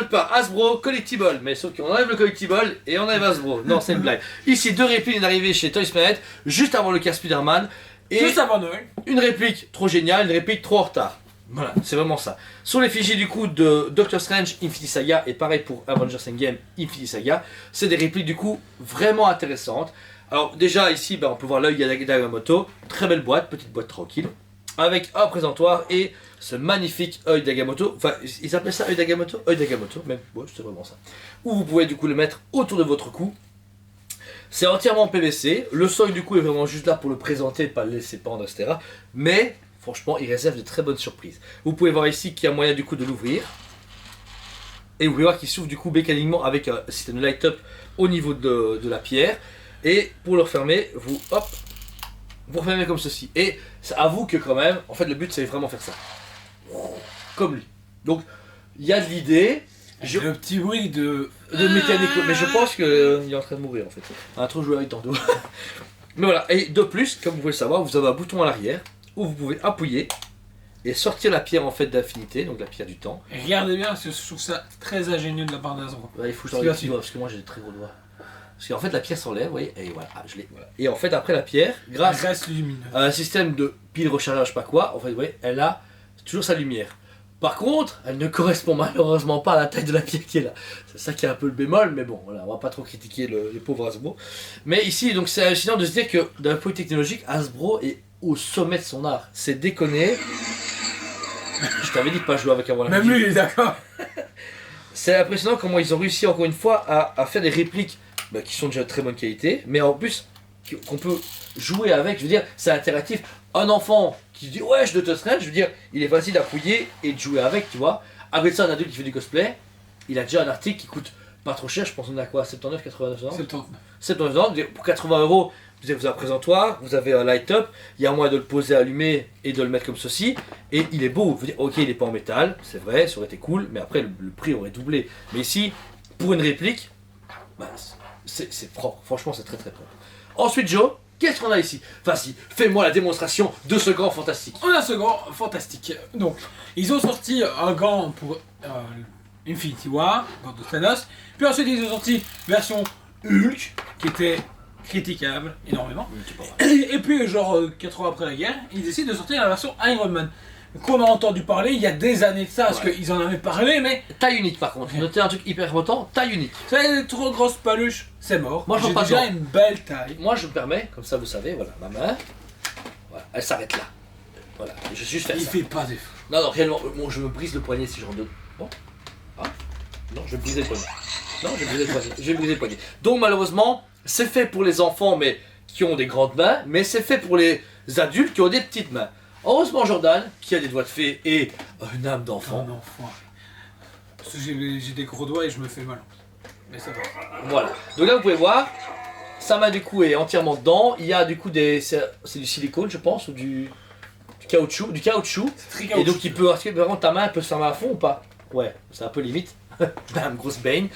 pas Hasbro Collectible, mais sauf qu'on enlève le Collectible et on enlève Hasbro. Non, c'est une blague. Ici, 2 répliques d'arrivée chez Toys Planet, juste avant le cas Spider-Man. Et juste avant Noël. une réplique trop géniale, une réplique trop en retard. Voilà, c'est vraiment ça. Sur l'effigie du coup de Doctor Strange, Infinity Saga, et pareil pour Avengers Endgame, Infinity Saga, c'est des répliques du coup vraiment intéressantes. Alors déjà ici, on peut voir l'œil d'Agamotto, très belle boîte, petite boîte tranquille, avec un présentoir et ce magnifique œil d'Agamotto, enfin ils appellent ça œil d'Agamotto, même, ouais, c'est vraiment ça. Où vous pouvez du coup le mettre autour de votre cou. C'est entièrement en PVC, le seuil du coup est vraiment juste là pour le présenter, pas le laisser pendre, etc. Mais franchement, il réserve de très bonnes surprises. Vous pouvez voir ici qu'il y a moyen du coup de l'ouvrir. Et vous pouvez voir qu'il s'ouvre du coup mécaniquement avec un système de light-up au niveau de la pierre. Et pour le refermer, vous refermez comme ceci. Et avoue que quand même, en fait le but c'est vraiment faire ça. Comme lui. Donc, il y a de l'idée. Le petit bruit de mécanique, mais je pense qu'il est en train de mourir en fait. On a trop joué avec tantôt. Mais voilà, et de plus, comme vous pouvez le savoir, vous avez un bouton à l'arrière où vous pouvez appuyer et sortir la pierre en fait d'infinité, donc la pierre du temps. Et regardez bien, parce que je trouve ça très ingénieux de la part d'Hasbro. Ouais, il faut que je t'enlève les petits doigts parce que moi j'ai des très gros doigts. Parce qu'en fait la pierre s'enlève, vous voyez, et voilà, je l'ai. Voilà. Et en fait après la pierre, grâce à un système de pile rechargeable, je sais pas quoi, en fait, vous voyez, elle a toujours sa lumière. Par contre, elle ne correspond malheureusement pas à la taille de la pierre qui est là. C'est ça qui est un peu le bémol, mais bon, voilà, on va pas trop critiquer les pauvres Hasbro. Mais ici, donc c'est hallucinant de se dire que d'un point de vue technologique, Hasbro est au sommet de son art. C'est déconné. Je t'avais dit de pas jouer avec un voilà. Même lui, il est d'accord. C'est impressionnant comment ils ont réussi encore une fois à faire des répliques qui sont déjà de très bonne qualité, mais en plus qu'on peut jouer avec. Je veux dire, c'est interactif. Un enfant qui se dit ouais je Doctor Strange, je veux dire, il est facile d'appuyer et de jouer avec, tu vois. Avec ça, un adulte qui fait du cosplay, il a déjà un article qui coûte pas trop cher, je pense qu'on a quoi, 79, 89 euros. 79 euros, pour 80 euros, vous avez un présentoir, vous avez un light-up, il y a moyen de le poser allumé et de le mettre comme ceci, et il est beau. Vous dire, ok, il n'est pas en métal, c'est vrai, ça aurait été cool, mais après le prix aurait doublé. Mais ici, pour une réplique, c'est propre, franchement c'est très très propre. Ensuite Joe, qu'est-ce qu'on a ici? Vas-y, fais-moi la démonstration de ce gant fantastique. On a ce gant fantastique. Donc, ils ont sorti un gant pour Infinity War, gant de Thanos. Puis ensuite, ils ont sorti version Hulk, qui était critiquable énormément. Et puis, genre 4 ans après la guerre, ils décident de sortir la version Iron Man. Qu'on a entendu parler il y a des années de ça, parce qu'ils en avaient parlé, mais... Taille unique par contre, notez un truc hyper important, taille unique. C'est trop grosse paluche, c'est mort. Moi j'ai déjà une belle taille. Moi je me permets, comme ça vous savez, voilà, ma main, voilà, elle s'arrête là. Voilà, je suis juste faire ça. Il fait pas d'effort. Non, réellement, bon, je me brise le poignet si j'en donne. Bon. Ah. Non, je vais briser le poignet. Non, je vais briser le poignet. Je vais briser le poignet. Donc malheureusement, c'est fait pour les enfants mais qui ont des grandes mains, mais c'est fait pour les adultes qui ont des petites mains. Heureusement Jordan, qui a des doigts de fée et une âme d'enfant. Un enfant. Parce que j'ai des gros doigts et je me fais mal. Mais ça va. Voilà. Donc là vous pouvez voir, sa main du coup est entièrement dedans. Il y a du coup c'est du silicone je pense ou du caoutchouc. Du caoutchouc. C'est très caoutchouc. Et donc il peut, par contre ta main peut se fermer à fond ou pas? Ouais, c'est un peu limite. Bam, grosse baigne.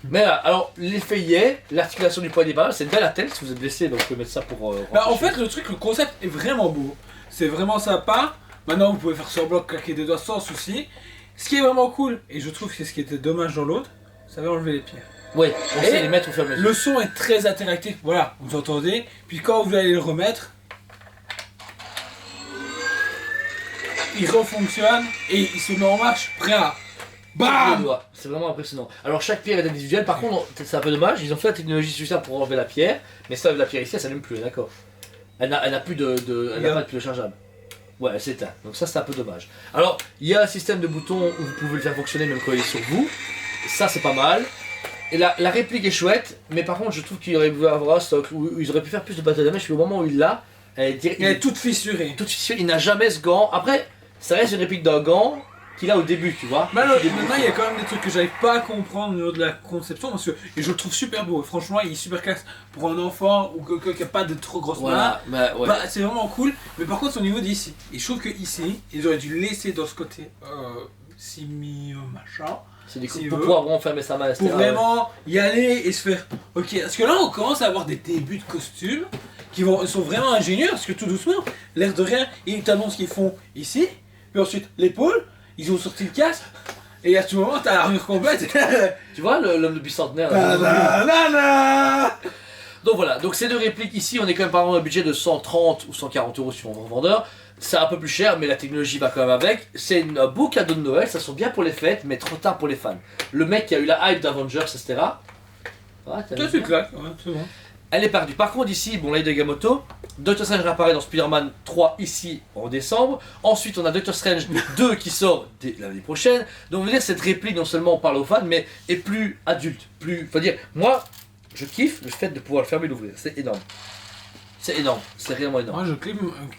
Mais alors l'effet y est, l'articulation du poignet pas mal, c'est une belle attelle si vous êtes blessé donc vous pouvez mettre ça pour... en fait le concept est vraiment beau. C'est vraiment sympa. Maintenant vous pouvez faire sur bloc, claquer des doigts sans souci. Ce qui est vraiment cool, et je trouve que c'est ce qui était dommage dans l'autre, ça va enlever les pierres. Ouais, on sait les mettre au fur et à mesure. Le son est très interactif, voilà, vous entendez. Puis quand vous allez le remettre, il refonctionne et il se met en marche, prêt à... BAM! C'est vraiment impressionnant. Alors chaque pierre est individuelle, par contre c'est un peu dommage, ils ont fait la technologie suffisante pour enlever la pierre, mais ça la pierre ici elle s'allume plus, d'accord. Elle n'a plus elle n'a pas de pile rechargeable. Ouais, elle s'éteint. Donc ça c'est un peu dommage. Alors, il y a un système de boutons où vous pouvez le faire fonctionner même quand il est sur vous. Ça c'est pas mal. Et la réplique est chouette, mais par contre je trouve qu'il aurait pu avoir un stock où ils auraient pu faire plus de battle damage, puis au moment où il l'a, elle est toute fissurée. Toute fissurée, il n'a jamais ce gant. Après, ça reste une réplique d'un gant qu'il a au début, tu vois. Maintenant, il y a quand même des trucs que j'arrive pas à comprendre au niveau de la conception, parce que et je le trouve super beau. Franchement, il est super classe pour un enfant ou quelqu'un qui a pas de trop grosses mains. C'est vraiment cool. Mais par contre, au niveau d'ici, et je trouve que ici, ils auraient dû laisser dans ce côté simi machin. Pour pouvoir vraiment fermer sa main, etc. Pour vraiment y aller et se faire. Ok, parce que là, on commence à avoir des débuts de costumes qui sont vraiment ingénieux, parce que tout doucement, l'air de rien, ils t'annoncent ce qu'ils font ici, puis ensuite l'épaule. Ils ont sorti le casque, Et à tout moment, t'as l'armure complète. Tu vois l'homme de bicentenaire Donc voilà, donc ces deux répliques ici, on est quand même par exemple un budget de 130 ou 140 euros suivant votre vendeur. C'est un peu plus cher, mais la technologie va quand même avec. C'est un beau cadeau de Noël, ça sent bien pour les fêtes, mais trop tard pour les fans. Le mec qui a eu la hype d'Avengers, etc. Ouais, Toi, tu claques, ouais, c'est bon. Elle est perdue. Par contre, ici, bon, là, il y a Gamoto. Doctor Strange réapparaît dans Spider-Man 3 ici en décembre. Ensuite, on a Doctor Strange 2 qui sort l'année prochaine. Donc, on veut dire, cette réplique, non seulement on parle aux fans, mais est plus adulte. Plus. Faut dire, moi, je kiffe le fait de pouvoir le fermer et l'ouvrir. C'est énorme. C'est énorme. C'est réellement énorme. Moi, je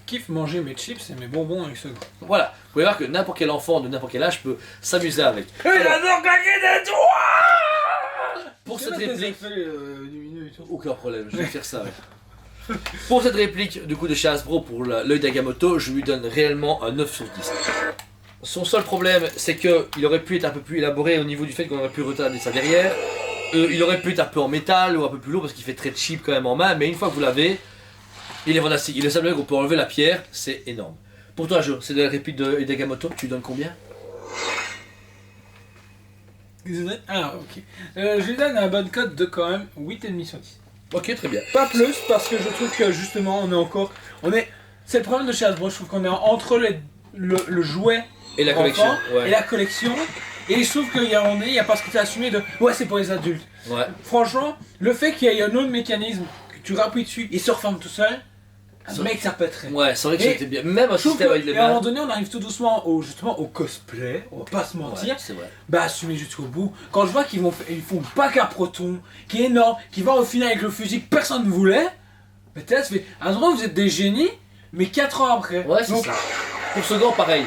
kiffe manger mes chips et mes bonbons avec ce gars. Voilà. Vous pouvez voir que n'importe quel enfant de n'importe quel âge peut s'amuser avec. Il adore claquer des doigts. Pour cette réplique. Et tout. Aucun problème, je vais faire ça. Ouais. Pour cette réplique du coup de chez Hasbro pour l'œil d'Agamotto, je lui donne réellement un 9 sur 10. Son seul problème, c'est qu'il aurait pu être un peu plus élaboré au niveau du fait qu'on aurait pu retarder ça derrière. Il aurait pu être un peu en métal ou un peu plus lourd parce qu'il fait très cheap quand même en main, mais une fois que vous l'avez, il est fantastique. Il est simple qu'on peut enlever la pierre, c'est énorme. Pour toi, Jo, c'est de la réplique de d'Agamotto, tu lui donnes combien? Ah, ok. Je lui donne un bonne cote de quand même 8,5 sur 10. Ok, très bien. Pas plus, parce que je trouve que justement, c'est le problème de chez Hasbro, je trouve qu'on est entre le jouet Et la collection, enfant ouais. et la collection. Et je trouve qu'il y a pas ce côté assumé de ouais, c'est pour les adultes. Ouais. Franchement, le fait qu'il y ait un autre mécanisme, que tu rappuies dessus, il se referme tout seul, mec, ça pèterait. Ouais, c'est vrai que Et c'était bien. Même un Je trouve système avec les qu'à un mains. moment donné, on arrive tout doucement au cosplay, on va pas se mentir. Ouais, c'est vrai. Bah assumer jusqu'au bout. Quand je vois qu'ils font Pack à Proton, qui est énorme, qui va au final avec le fusil que personne ne voulait, mais t'es là, tu fais, à un moment vous êtes des génies, mais 4 ans après. Ouais, c'est Donc, ça. Pour ce gant, pareil.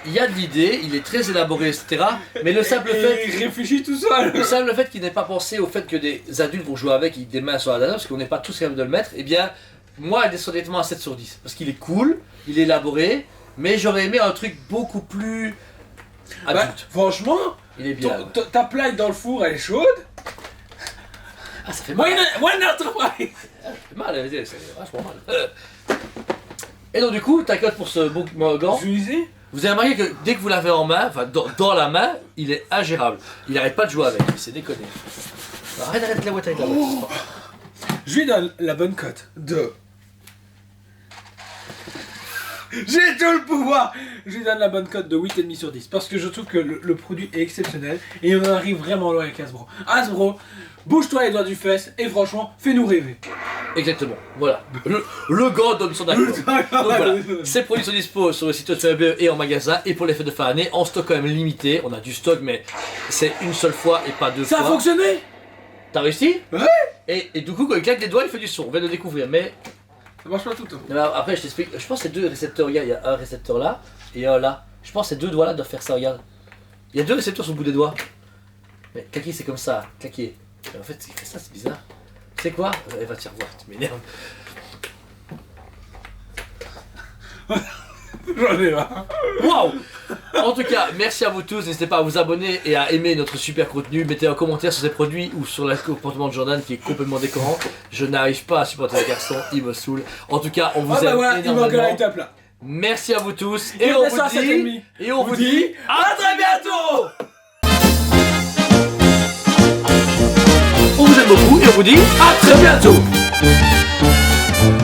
Il y a de l'idée, il est très élaboré, etc. Mais le simple fait. il réfléchit tout seul. Le simple fait qu'il n'ait pas pensé au fait que des adultes vont jouer avec des mains sur la dada, parce qu'on n'est pas tous capables de le mettre, eh bien, moi, il descend directement à 7 sur 10. Parce qu'il est cool, il est élaboré, mais j'aurais aimé un truc beaucoup plus adulte. Bah, franchement, Il est bien. Ouais. ta plaque dans le four, elle est chaude. Ah, ça fait mal. Why not try? Ça fait mal, c'est vachement mal. Et donc, du coup, ta cote pour ce bon gant. Je lui disais. Vous avez remarqué que dès que vous l'avez en main, enfin dans la main, il est ingérable. Il n'arrête pas de jouer avec, c'est déconné. Arrête la boîte avec la boîte. Je lui donne la bonne cote de. J'ai tout le pouvoir. Je lui donne la bonne cote de 8,5 sur 10 parce que je trouve que le produit est exceptionnel et on arrive vraiment loin avec Hasbro. Hasbro, bouge-toi les doigts du fesse et franchement, fais-nous rêver. Exactement, voilà. Le gant donne son accord. Donc voilà, ces produits sont dispo sur le site web et en magasin. Et pour les fêtes de fin d'année, en stock quand même limité. On a du stock, mais c'est une seule fois et pas deux fois. Ça a fonctionné. T'as réussi? Ouais. Et du coup, quand il claque des doigts, il fait du son. On vient de le découvrir, mais. Ça marche pas tout le temps. Non, mais après, je t'explique. Je pense que c'est deux récepteurs. Regarde, il y a un récepteur là et un là. Je pense que ces deux doigts là doivent faire ça. Regarde. Il y a deux récepteurs sur le bout des doigts. Mais claquer, c'est comme ça. Claquer. En fait, il fait ça, c'est bizarre. Tu sais quoi? Elle va te faire voir, tu m'énerves. J'en ai marre. Waouh! En tout cas, merci à vous tous. N'hésitez pas à vous abonner et à aimer notre super contenu. Mettez un commentaire sur ces produits ou sur le comportement de Jordan qui est complètement décorant. Je n'arrive pas à supporter le garçon, il me saoule. En tout cas, on vous aime énormément. Merci à vous tous et on vous dit à très bientôt! On vous aime beaucoup et on vous dit à très bientôt!